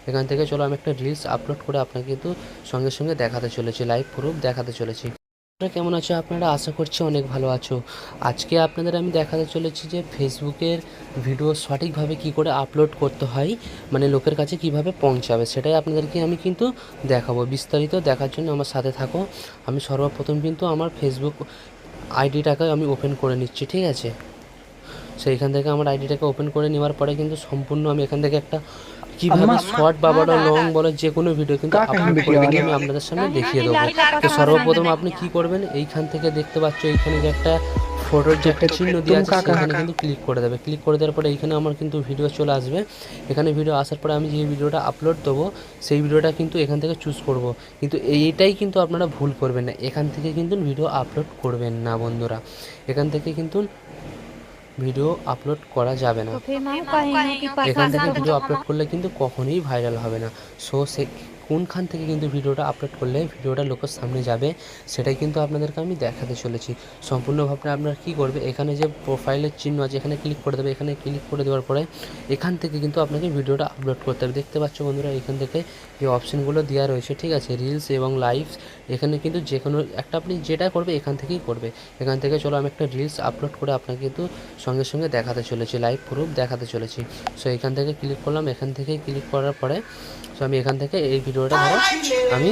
এখান থেকে চলো আমি একটা রিলস আপলোড করে আপনাকে কিন্তু সঙ্গে সঙ্গে দেখাতে চলেছি, লাইভ প্রুফ দেখাতে চলেছি। আপনারা কেমন আছো? আপনারা আশা করছি অনেক ভালো আছো। আজকে আপনাদের আমি দেখাতে চলেছি যে ফেসবুকের ভিডিও সঠিকভাবে কি করে আপলোড করতে হয়, মানে লোকের কাছে কিভাবে পৌঁছাবে, সেটাই আপনাদেরকে আমি কিন্তু দেখাবো। বিস্তারিত দেখার জন্য আমার সাথে থাকো। আমি সর্বপ্রথম কিন্তু আমার ফেসবুক আইডিটাকে আমি ওপেন করে নিচ্ছি, ঠিক আছে। সেইখান থেকে আমার আইডিটাকে ওপেন করে নেওয়ার পরে কিন্তু সম্পূর্ণ আমি এখান থেকে একটা কীভাবে শর্ট বা বড় লং বলো যে কোনো ভিডিও কিন্তু আপলোড করবেন আমি আপনাদের সামনে দেখিয়ে দেবো। তো সর্বপ্রথম আপনি কি করবেন, এইখান থেকে দেখতে পাচ্ছ এইখানে যে একটা ফটোর যে একটা চিহ্ন দেওয়া আছে সেখানে কিন্তু ক্লিক করে দেবে। ক্লিক করে দেওয়ার পরে এইখানে আমার কিন্তু ভিডিও চলে আসবে। এখানে ভিডিও আসার পরে আমি যে ভিডিওটা আপলোড দেবো সেই ভিডিওটা কিন্তু এখান থেকে চুজ করব। কিন্তু এইটাই কিন্তু আপনারা ভুল করবেন না, এখান থেকে কিন্তু ভিডিও আপলোড করবেন না বন্ধুরা। এখান থেকে কিন্তু ভিডিও আপলোড করা যাবে না। এখান থেকে ভিডিও আপলোড করলে কিন্তু কখনোই ভাইরাল হবে না। সো সে কোনখান থেকে কিন্তু ভিডিওটা আপলোড করলে ভিডিওটা লোকের সামনে যাবে সেটাই কিন্তু আপনাদেরকে আমি দেখাতে চলেছি। সম্পূর্ণভাবে আপনারা কী করবে, এখানে যে প্রোফাইলের চিহ্ন আছে এখানে ক্লিক করে দেবে। এখানে ক্লিক করে দেওয়ার পরে এখান থেকে কিন্তু আপনাকে ভিডিওটা আপলোড করতে হবে। দেখতে পাচ্ছ বন্ধুরা এখান থেকে এই অপশানগুলো দেওয়া রয়েছে, ঠিক আছে, রিলস এবং লাইভস। এখানে কিন্তু যে কোনো একটা আপনি যেটা করবে এখান থেকেই করবে। এখান থেকে চলো আমি একটা রিলস আপলোড করে আপনাকে কিন্তু সঙ্গে সঙ্গে দেখাতে চলেছি, লাইভ প্রুফ দেখাতে চলেছি। সো এখান থেকে ক্লিক করলাম, এখান থেকে ক্লিক করার পরে সো আমি এখান থেকে এই ভিডিওটা ধরো আমি